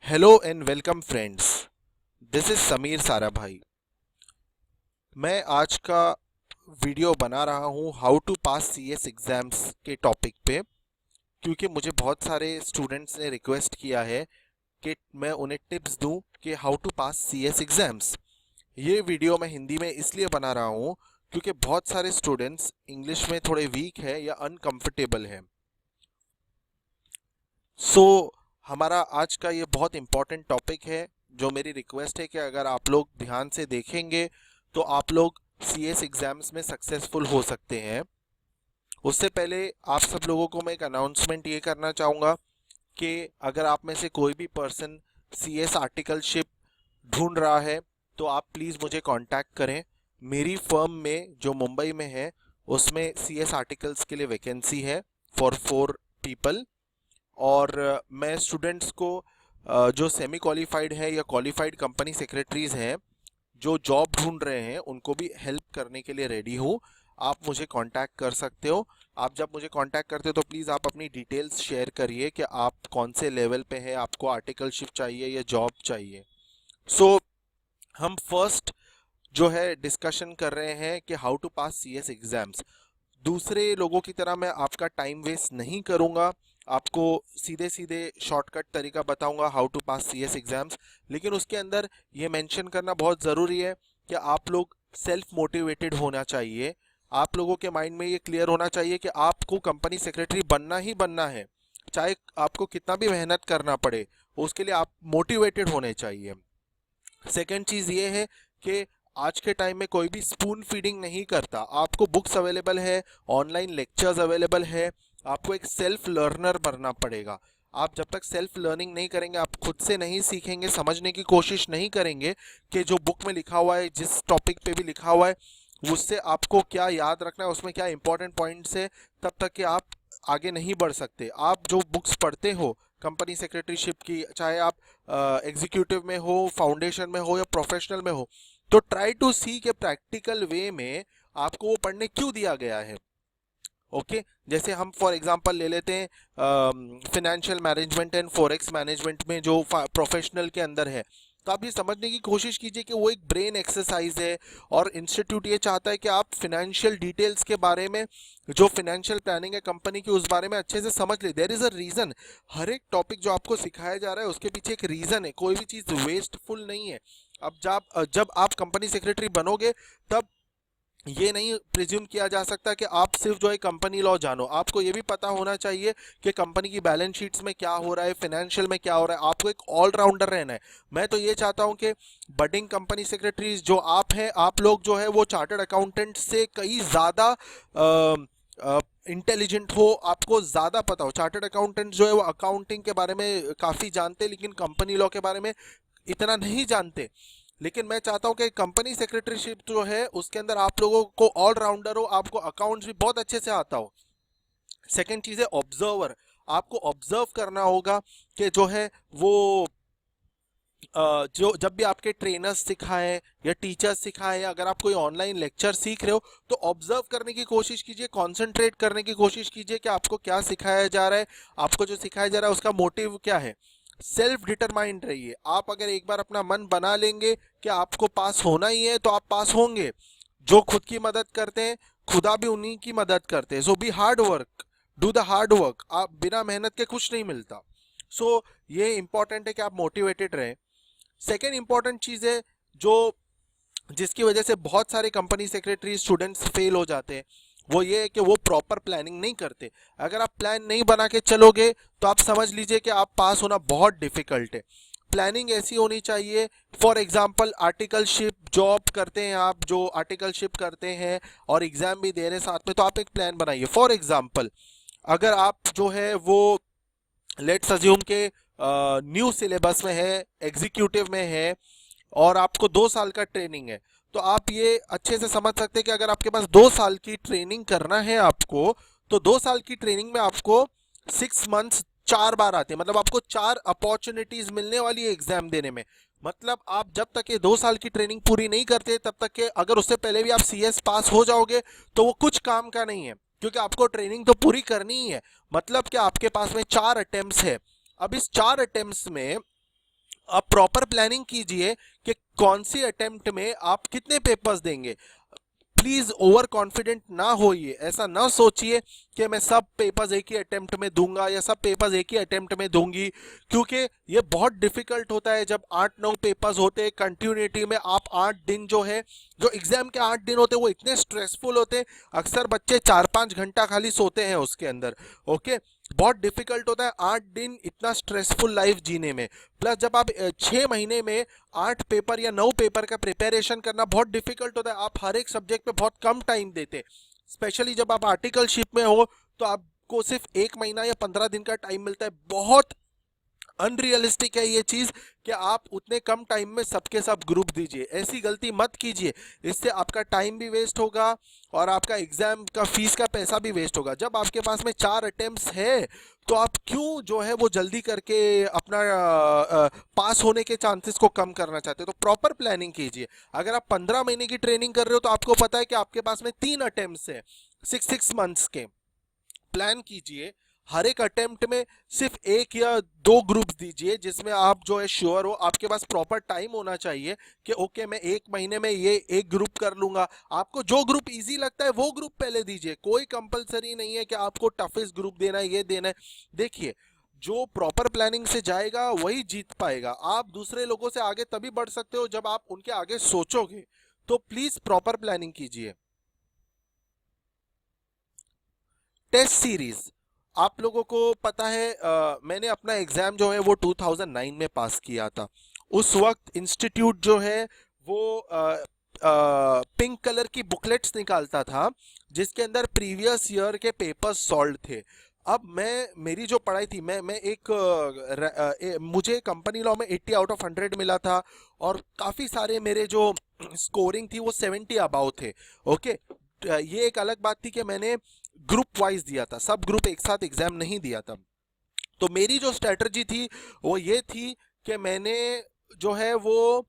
Hello and welcome friends. This is Sameer Sarabhai. मैं आज का वीडियो बना रहा हूँ how to pass CS exams के टॉपिक पे, क्योंकि मुझे बहुत सारे स्टूडेंट्स ने रिक्वेस्ट किया है कि मैं उन्हें टिप्स दूं कि how to pass CS exams. ये वीडियो मैं हिंदी में इसलिए बना रहा हूँ क्योंकि बहुत सारे स्टूडेंट्स इंग्लिश में थोड़े वीक है या अनकंफर्टेबल है। हमारा आज का ये बहुत इम्पोर्टेंट टॉपिक है। जो मेरी रिक्वेस्ट है कि अगर आप लोग ध्यान से देखेंगे तो आप लोग सीएस एग्जाम्स में सक्सेसफुल हो सकते हैं। उससे पहले आप सब लोगों को मैं एक अनाउंसमेंट ये करना चाहूँगा कि अगर आप में से कोई भी पर्सन सीएस आर्टिकलशिप ढूंढ रहा है तो आप प्लीज़ मुझे कांटेक्ट करें। मेरी फर्म में जो मुंबई में है उसमें सीएस आर्टिकल्स के लिए वैकेंसी है फॉर 4 पीपल। और मैं स्टूडेंट्स को जो सेमी क्वालिफाइड है या क्वालिफाइड कंपनी सेक्रेटरीज हैं जो जॉब ढूंढ रहे हैं उनको भी हेल्प करने के लिए रेडी हूँ। आप मुझे कांटेक्ट कर सकते हो। आप जब मुझे कांटेक्ट करते हो तो प्लीज़ आप अपनी डिटेल्स शेयर करिए कि आप कौन से लेवल पे हैं, आपको आर्टिकलशिप चाहिए या जॉब चाहिए। सो हम फर्स्ट जो है डिस्कशन कर रहे हैं कि how to pass CS exams. दूसरे लोगों की तरह मैं आपका टाइम वेस्ट नहीं करूंगा, आपको सीधे सीधे शॉर्टकट तरीका बताऊंगा how to pass CS exams. लेकिन उसके अंदर ये मेंशन करना बहुत ज़रूरी है कि आप लोग सेल्फ मोटिवेटेड होना चाहिए। आप लोगों के माइंड में ये क्लियर होना चाहिए कि आपको कंपनी सेक्रेटरी बनना ही बनना है, चाहे आपको कितना भी मेहनत करना पड़े, उसके लिए आप मोटिवेटेड होने चाहिए। सेकेंड चीज़ ये है कि आज के टाइम में कोई भी स्पून फीडिंग नहीं करता। आपको बुक्स अवेलेबल है, ऑनलाइन लेक्चर्स अवेलेबल है, आपको एक सेल्फ लर्नर बनना पड़ेगा। आप जब तक सेल्फ लर्निंग नहीं करेंगे, आप खुद से नहीं सीखेंगे, समझने की कोशिश नहीं करेंगे कि जो बुक में लिखा हुआ है, जिस टॉपिक पे भी लिखा हुआ है उससे आपको क्या याद रखना है, उसमें क्या इंपॉर्टेंट पॉइंट्स है, तब तक कि आप आगे नहीं बढ़ सकते। आप जो बुक्स पढ़ते हो कंपनी सेक्रेटरीशिप की, चाहे आप एग्जीक्यूटिव में हो, फाउंडेशन में हो या प्रोफेशनल में हो, तो ट्राई टू सी के प्रैक्टिकल वे में आपको वो पढ़ने क्यों दिया गया है। ओके जैसे हम फॉर एग्जांपल ले लेते हैं financial management and forex management में जो प्रोफेशनल के अंदर है, तो आप ये समझने की कोशिश कीजिए कि वो एक ब्रेन एक्सरसाइज है और इंस्टीट्यूट ये चाहता है कि आप फिनेंशियल डिटेल्स के बारे में, जो फिनेंशियल प्लानिंग है कंपनी की, उस बारे में अच्छे से समझ ले। There is a reason. हर एक टॉपिक जो आपको सिखाया जा रहा है उसके पीछे एक रीजन है, कोई भी चीज़ वेस्टफुल नहीं है। अब जब आप कंपनी सेक्रेटरी बनोगे तब ये नहीं प्रिज्यूम किया जा सकता कि आप सिर्फ जो है कंपनी लॉ जानो। आपको ये भी पता होना चाहिए कि कंपनी की बैलेंस शीट्स में क्या हो रहा है, फाइनेंशियल में क्या हो रहा है। आपको एक ऑलराउंडर रहना है। मैं तो ये चाहता हूं कि बडिंग कंपनी सेक्रेटरीज जो आप हैं, आप लोग जो है वो चार्टर्ड अकाउंटेंट से कहीं ज़्यादा इंटेलिजेंट हो, आपको ज़्यादा पता हो। चार्टर्ड अकाउंटेंट जो है वो अकाउंटिंग के बारे में काफ़ी जानते, लेकिन कंपनी लॉ के बारे में इतना नहीं जानते। लेकिन मैं चाहता हूं कि कंपनी सेक्रेटरीशिप जो है उसके अंदर आप लोगों को ऑलराउंडर हो, आपको अकाउंट्स भी बहुत अच्छे से आता हो। सेकंड चीज है ऑब्जर्वर। आपको ऑब्जर्व करना होगा कि जो है वो जो जब भी आपके ट्रेनर्स सिखाएं या टीचर्स सिखाएं, या अगर आप कोई ऑनलाइन लेक्चर सीख रहे हो तो ऑब्जर्व करने की कोशिश कीजिए, कंसंट्रेट करने की कोशिश कीजिए कि आपको क्या सिखाया जा रहा है, आपको जो सिखाया जा रहा है उसका मोटिव क्या है। सेल्फ डिटरमाइंड रहिए। आप अगर एक बार अपना मन बना लेंगे कि आपको पास होना ही है तो आप पास होंगे। जो खुद की मदद करते हैं खुदा भी उन्हीं की मदद करते हैं। So be hard work, do the hard work. आप बिना मेहनत के कुछ नहीं मिलता। ये इंपॉर्टेंट है कि आप मोटिवेटेड रहें। सेकेंड इंपॉर्टेंट चीज है जो जिसकी वजह से बहुत सारे कंपनी सेक्रेटरी स्टूडेंट्स फेल हो जाते हैं, वो ये है कि वो प्रॉपर प्लानिंग नहीं करते। अगर आप प्लान नहीं बना के चलोगे तो आप समझ लीजिए कि आप पास होना बहुत डिफिकल्ट है। प्लानिंग ऐसी होनी चाहिए। फॉर एग्जांपल आर्टिकलशिप जॉब करते हैं, आप जो आर्टिकलशिप करते हैं और एग्जाम भी दे रहे हैं साथ में, तो आप एक प्लान बनाइए। फॉर एग्जांपल अगर आप जो है वो लेट्स अज्यूम के न्यू सिलेबस में है, एग्जीक्यूटिव में है और आपको 2 साल का ट्रेनिंग है, तो आप ये अच्छे से समझ सकते हैं कि अगर आपके पास 2 साल की ट्रेनिंग करना है आपको, तो 2 साल की ट्रेनिंग में आपको 6 मंथ्स 4 बार आते हैं। मतलब आपको 4 अपॉर्चुनिटीज मिलने वाली है एग्जाम देने में। मतलब आप जब तक ये 2 साल की ट्रेनिंग पूरी नहीं करते तब तक के, अगर उससे पहले भी आप सीएस पास हो जाओगे तो वो कुछ काम का नहीं है, क्योंकि आपको ट्रेनिंग तो पूरी करनी ही है। मतलब कि आपके पास में 4 अटेम्प्ट्स है। अब इस 4 अटेम्प्ट्स में आप प्रॉपर प्लानिंग कीजिए कि कौन सी अटेम्प्ट में आप कितने पेपर्स देंगे। प्लीज ओवर कॉन्फिडेंट ना होइए, ऐसा ना सोचिए कि मैं सब पेपर्स एक ही अटेम्प्ट में दूंगा या सब पेपर्स एक ही अटेम्प्ट में दूंगी, क्योंकि ये बहुत डिफिकल्ट होता है जब 8-9 पेपर्स होते हैं कंटिन्यूटी में। आप 8 दिन जो है, जो एग्जाम के 8 दिन होते हैं वो इतने स्ट्रेसफुल होते हैं, अक्सर बच्चे 4-5 घंटा खाली सोते हैं उसके अंदर। ओके, बहुत डिफिकल्ट होता है 8 दिन इतना स्ट्रेसफुल लाइफ जीने में। प्लस जब आप 6 महीने में 8 पेपर या 9 पेपर का प्रिपरेशन करना बहुत डिफिकल्ट होता है। आप हर एक सब्जेक्ट पे बहुत कम टाइम देते, स्पेशली जब आप आर्टिकलशिप में हो तो आपको सिर्फ 1 महीना या 15 दिन का टाइम मिलता है। बहुत अनरियलिस्टिक है ये चीज कि आप उतने कम टाइम में सबके सब ग्रुप दीजिए। ऐसी गलती मत कीजिए, इससे आपका टाइम भी वेस्ट होगा और आपका एग्जाम का फीस का पैसा भी वेस्ट होगा। जब आपके पास में 4 अटेम्प्ट्स है तो आप क्यों जो है वो जल्दी करके अपना पास होने के चांसेस को कम करना चाहते हो? तो प्रॉपर प्लानिंग कीजिए। अगर आप 15 महीने की ट्रेनिंग कर रहे हो तो आपको पता है कि आपके पास में 3 अटेम्प्ट्स है 6 मंथ्स के। प्लान कीजिए, हर एक अटेम्प्ट में सिर्फ 1 या 2 ग्रुप्स दीजिए जिसमें आप जो है श्योर हो। आपके पास प्रॉपर टाइम होना चाहिए कि ओके मैं 1 महीने में ये एक ग्रुप कर लूंगा। आपको जो ग्रुप इजी लगता है वो ग्रुप पहले दीजिए, कोई कंपलसरी नहीं है कि आपको टफेस्ट ग्रुप देना है, ये देना है। देखिए, जो प्रॉपर प्लानिंग से जाएगा वही जीत पाएगा। आप दूसरे लोगों से आगे तभी बढ़ सकते हो जब आप उनके आगे सोचोगे। तो प्लीज प्रॉपर प्लानिंग कीजिए। टेस्ट सीरीज, आप लोगों को पता है मैंने अपना एग्जाम जो है वो 2009 में पास किया था। उस वक्त इंस्टीट्यूट जो है वो पिंक कलर की बुकलेट्स निकालता था जिसके अंदर प्रीवियस ईयर के पेपर्स सॉल्व थे। अब मेरी जो पढ़ाई थी, मैं एक मुझे कंपनी लॉ में 80 आउट ऑफ 100 मिला था और काफ़ी सारे मेरे जो स्कोरिंग थी वो 70 अबाउ थे। ओके, ये एक अलग बात थी कि मैंने ग्रुप वाइज दिया था, सब ग्रुप एक साथ एग्जाम नहीं दिया था। तो मेरी जो स्ट्रेटजी थी वो ये थी कि मैंने जो है वो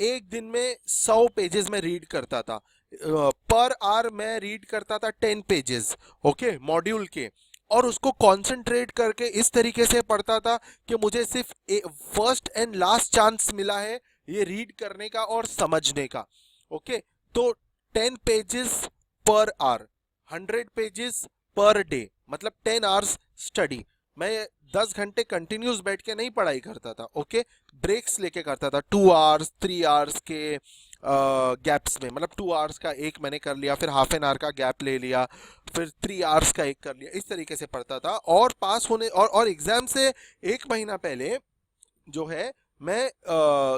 एक दिन में 100 पेजेस में रीड करता था। पर आवर मैं रीड करता था 10 पेजेस, ओके, मॉड्यूल के। और उसको कंसंट्रेट करके इस तरीके से पढ़ता था कि मुझे सिर्फ फर्स्ट एंड लास्ट चांस मिला है ये रीड करने का और समझने का। ओके, तो 10 pages per hour, 100 pages per day, मतलब 10 आवर्स स्टडी। मैं 10 घंटे कंटिन्यूस बैठ के नहीं पढ़ाई करता था। ओके, ब्रेक्स लेके करता था 2 आवर्स 3 आवर्स के गैप्स में, मतलब 2 आवर्स का एक मैंने कर लिया, फिर हाफ एन आवर का गैप ले लिया, फिर 3 आवर्स का एक कर लिया। इस तरीके से पढ़ता था और पास होने और एग्जाम से 1 महीना पहले जो है मैं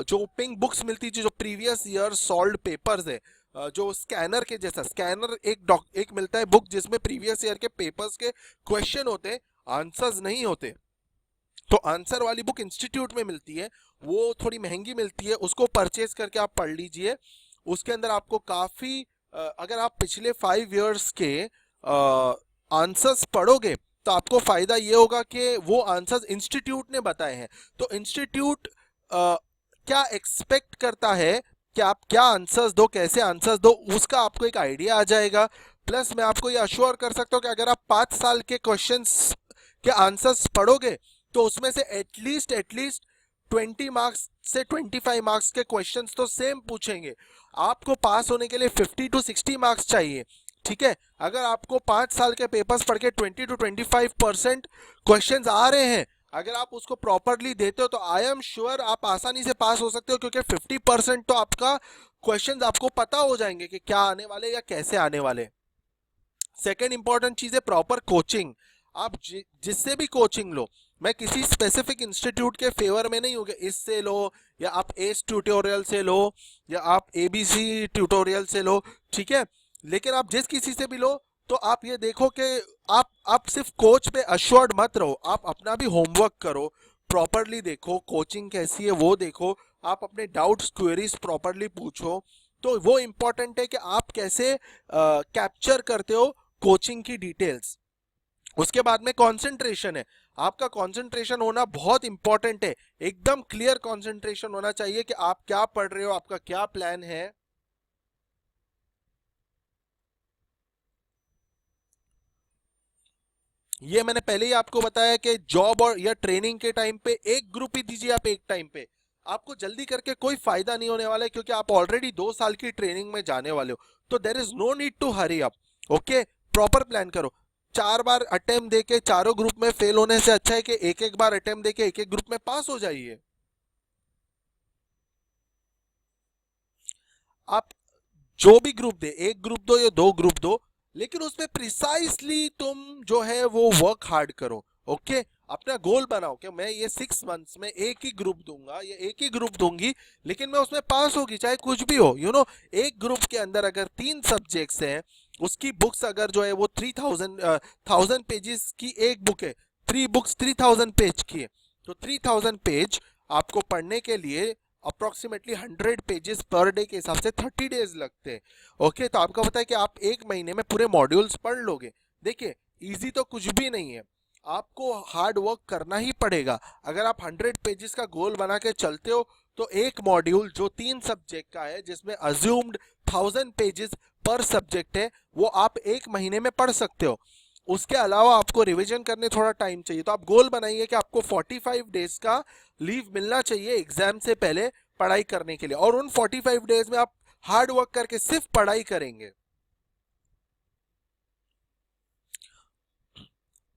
जो पिंक बुक्स मिलती थी, जो प्रीवियस ईयर सॉल्व पेपर्स है, जो स्कैनर के जैसा, स्कैनर एक मिलता है बुक जिसमें प्रीवियस ईयर के पेपर्स के क्वेश्चन होते, आंसर्स नहीं होते। तो आंसर वाली बुक इंस्टीट्यूट में मिलती है, वो थोड़ी महंगी मिलती है, उसको परचेज करके आप पढ़ लीजिए। उसके अंदर आपको काफी अगर आप पिछले 5 इयर्स के आंसर्स पढ़ोगे तो आपको फायदा ये होगा कि वो आंसर्स इंस्टीट्यूट ने बताए हैं। तो इंस्टीट्यूट क्या एक्सपेक्ट करता है कि आप क्या आंसर्स दो, कैसे आंसर्स दो, उसका आपको एक आइडिया आ जाएगा। प्लस मैं आपको ये अश्योर कर सकता हूँ कि अगर आप 5 साल के क्वेश्चंस के आंसर्स पढ़ोगे तो उसमें से एटलीस्ट 20 मार्क्स से 25 मार्क्स के क्वेश्चंस तो सेम पूछेंगे। आपको पास होने के लिए 50 to 60 मार्क्स चाहिए। ठीक है, अगर आपको 5 साल के पेपर्स पढ़ के 20 to 25% क्वेश्चंस आ रहे हैं, अगर आप उसको प्रॉपरली देते हो तो आई एम श्योर आप आसानी से पास हो सकते हो, क्योंकि 50% तो आपका क्वेश्चंस आपको पता हो जाएंगे कि क्या आने वाले या कैसे आने वाले। सेकेंड इंपॉर्टेंट चीज है प्रॉपर कोचिंग। आप जिससे भी कोचिंग लो, मैं किसी स्पेसिफिक इंस्टीट्यूट के फेवर में नहीं हूँ कि इससे लो या आप एस ट्यूटोरियल से लो या आप एबीसी ट्यूटोरियल से लो, ठीक है। लेकिन आप जिस किसी से भी लो तो आप ये देखो कि आप सिर्फ कोच पे अश्योर्ड मत रहो, आप अपना भी होमवर्क करो, प्रॉपरली देखो कोचिंग कैसी है वो देखो, आप अपने डाउट्स क्वेरीज प्रॉपरली पूछो। तो वो इंपॉर्टेंट है कि आप कैसे कैप्चर करते हो कोचिंग की डिटेल्स। उसके बाद में कंसंट्रेशन है, आपका कंसंट्रेशन होना बहुत इंपॉर्टेंट है। एकदम क्लियर कंसंट्रेशन होना चाहिए कि आप क्या पढ़ रहे हो, आपका क्या प्लान है। ये मैंने पहले ही आपको बताया कि जॉब और या ट्रेनिंग के टाइम पे एक ग्रुप ही दीजिए आप एक टाइम पे, आपको जल्दी करके कोई फायदा नहीं होने वाला है, क्योंकि आप ऑलरेडी 2 साल की ट्रेनिंग में जाने वाले हो, तो there is no need to hurry up. Okay, proper plan करो। 4 बार अटेम्प्ट देके चारों ग्रुप में फेल होने से अच्छा है कि एक एक बार अटेम्प्ट देके एक एक ग्रुप में पास हो जाइए। आप जो भी ग्रुप दे, एक ग्रुप दो या 2 ग्रुप दो, लेकिन उसमें प्रिसाइसली तुम जो है वो वर्क हार्ड करो। ओके, अपना गोल बनाओ कि मैं ये 6 मंथ्स में एक ही ग्रुप दूंगा या एक ही ग्रुप दूंगी, लेकिन मैं उसमें पास होगी चाहे कुछ भी हो। एक ग्रुप के अंदर अगर 3 सब्जेक्ट्स हैं, उसकी बुक्स अगर जो है वो 1000 पेजेस की एक बुक है, 3 बुक्स 3000 पेज की है, तो 3000 पेज आपको पढ़ने के लिए अप्रोक्सीमेटली 100 पेजेस पर डे के हिसाब से 30 डेज लगते हैं। ओके, तो आपको पता है कि आप एक महीने में पूरे मॉड्यूल्स पढ़ लोगे। देखिए, इजी तो कुछ भी नहीं है, आपको हार्ड वर्क करना ही पड़ेगा। अगर आप 100 पेजेस का गोल बना के चलते हो, तो एक मॉड्यूल जो 3 सब्जेक्ट का है, जिसमें अज्यूम्ड 1000 पेजेस पर सब्जेक्ट है, वो आप एक महीने में पढ़ सकते हो। उसके अलावा आपको रिवीजन करने थोड़ा टाइम चाहिए, तो आप गोल बनाइए कि आपको 45 डेज का लीव मिलना चाहिए एग्जाम से पहले पढ़ाई करने के लिए, और उन 45 डेज में आप हार्ड वर्क करके सिर्फ पढ़ाई करेंगे।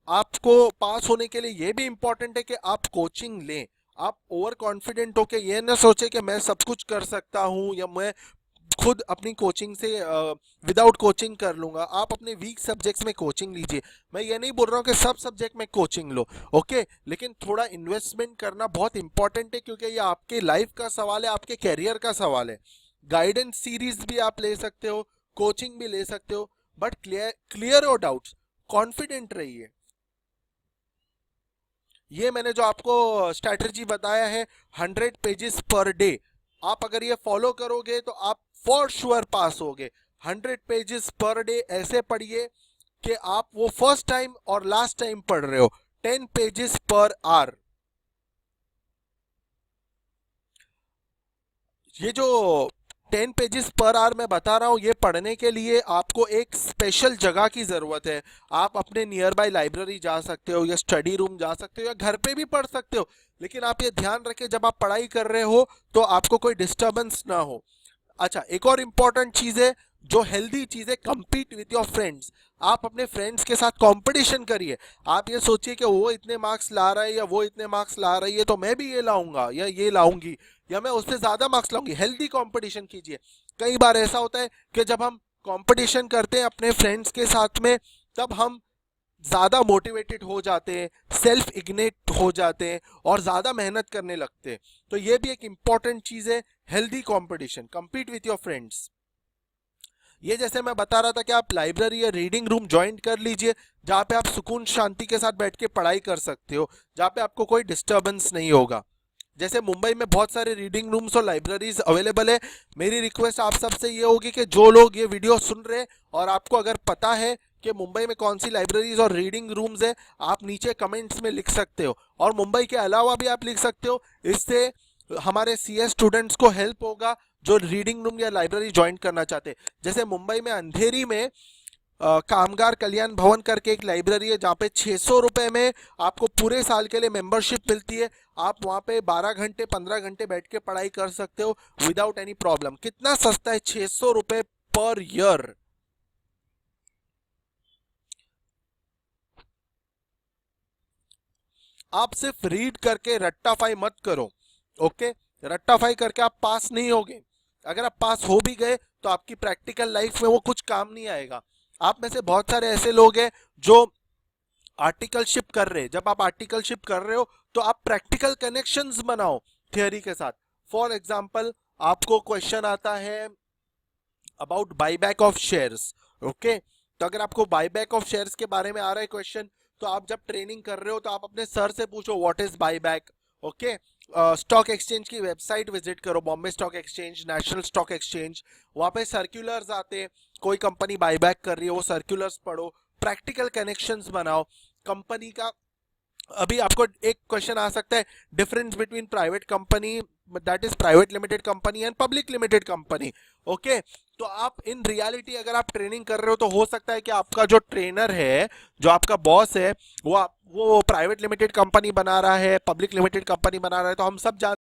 आपको पास होने के लिए यह भी इंपॉर्टेंट है कि आप कोचिंग लें। आप ओवर कॉन्फिडेंट होके ये ना सोचे कि मैं सब कुछ कर सकता हूं या मैं खुद अपनी कोचिंग से विदाउट कोचिंग कर लूंगा। आप अपने वीक सब्जेक्ट्स में कोचिंग लीजिए। मैं ये नहीं बोल रहा हूँ कि सब सब्जेक्ट में कोचिंग लो, ओके, लेकिन थोड़ा इन्वेस्टमेंट करना बहुत इंपॉर्टेंट है, क्योंकि ये आपके लाइफ का सवाल है, आपके कैरियर का सवाल है। गाइडेंस सीरीज भी आप ले सकते हो, कोचिंग भी ले सकते हो, but clear your doubts, confident रहिए। ये मैंने जो आपको स्ट्रैटेजी बताया है, 100 पेजेस पर डे, आप अगर ये फॉलो करोगे तो आप फॉर श्योर पास होगे। 100 पेजेस पर डे ऐसे पढ़िए कि आप वो फर्स्ट टाइम और लास्ट टाइम पढ़ रहे हो। 10 पेजेस पर आवर। ये जो 10 पेजेस पर आवर मैं बता रहा हूँ, ये पढ़ने के लिए आपको एक स्पेशल जगह की ज़रूरत है। आप अपने नियर बाय लाइब्रेरी जा सकते हो या स्टडी रूम जा सकते हो या घर पे भी पढ़ सकते हो, लेकिन आप ये ध्यान रखें जब आप पढ़ाई कर रहे हो तो आपको कोई डिस्टर्बेंस ना हो। अच्छा, एक और इम्पॉर्टेंट चीज है, जो हेल्दी चीज है, compete विथ योर फ्रेंड्स। आप अपने फ्रेंड्स के साथ कंपटीशन करिए। आप ये सोचिए कि वो इतने मार्क्स ला रहा है या वो इतने मार्क्स ला रही है, तो मैं भी ये लाऊंगा या ये लाऊंगी या मैं उससे ज्यादा मार्क्स लाऊंगी। हेल्दी कंपटीशन कीजिए। कई बार ऐसा होता है कि जब हम कंपटीशन करते हैं अपने फ्रेंड्स के साथ में, तब हम ज्यादा मोटिवेटेड हो जाते हैं, सेल्फ इग्नेट हो जाते हैं और ज्यादा मेहनत करने लगते हैं। तो ये भी एक इंपॉर्टेंट चीज है, healthy competition, compete with your friends. ये जैसे मैं बता रहा था कि आप लाइब्रेरी या रीडिंग रूम ज्वाइन कर लीजिए, जहाँ पे आप सुकून शांति के साथ बैठ के पढ़ाई कर सकते हो, जहाँ पे आपको कोई डिस्टर्बेंस नहीं होगा। जैसे मुंबई में बहुत सारे रीडिंग रूम्स और लाइब्रेरीज अवेलेबल है। मेरी रिक्वेस्ट आप सबसे ये होगी कि जो लोग ये वीडियो सुन रहे हैं और आपको अगर पता है कि मुंबई में कौन सी लाइब्रेरीज और रीडिंग रूम्स है, आप नीचे कमेंट्स में लिख सकते हो, और मुंबई के अलावा भी आप लिख सकते हो। इससे हमारे सीएस स्टूडेंट्स को हेल्प होगा जो रीडिंग रूम या लाइब्रेरी ज्वाइन करना चाहते हैं। जैसे मुंबई में अंधेरी में कामगार कल्याण भवन करके एक लाइब्रेरी है, जहाँ पे 600 रुपए में आपको पूरे साल के लिए मेंबरशिप मिलती है। आप वहाँ पे 12 घंटे 15 घंटे बैठ के पढ़ाई कर सकते हो विदाउट एनी प्रॉब्लम। कितना सस्ता है, 600 रुपए पर ईयर। आप सिर्फ रीड करके रट्टाफाई मत करो, ओके। रट्टाफाई करके आप पास नहीं होगे। अगर आप पास हो भी गए तो आपकी प्रैक्टिकल लाइफ में वो कुछ काम नहीं आएगा। आप में से बहुत सारे ऐसे लोग हैं जो आर्टिकलशिप कर रहे हैं। जब आप आर्टिकलशिप कर रहे हो तो आप प्रैक्टिकल कनेक्शंस बनाओ थियोरी के साथ। फॉर एग्जांपल, आपको क्वेश्चन आता है about buyback of shares, okay. तो अगर आपको बाईबैक ऑफ शेयर्स के बारे में आ रहा है क्वेश्चन, तो आप जब ट्रेनिंग कर रहे हो तो आप अपने सर से पूछो what is buyback, okay. Stock exchange की वेबसाइट विजिट करो, Bombay stock exchange, national stock exchange. वहां पे सर्कुलर्स आते हैं, कोई कंपनी बाईबैक कर रही है, वो सर्कुलर्स पढ़ो, प्रैक्टिकल कनेक्शंस बनाओ कंपनी का। अभी आपको एक क्वेश्चन आ सकता है, difference between private company, that is private limited company and public limited company, okay. तो आप इन रियलिटी अगर आप ट्रेनिंग कर रहे हो तो हो सकता है कि आपका जो ट्रेनर है, जो आपका बॉस है, वो प्राइवेट लिमिटेड कंपनी बना रहा है, पब्लिक लिमिटेड कंपनी बना रहा है, तो हम सब जानते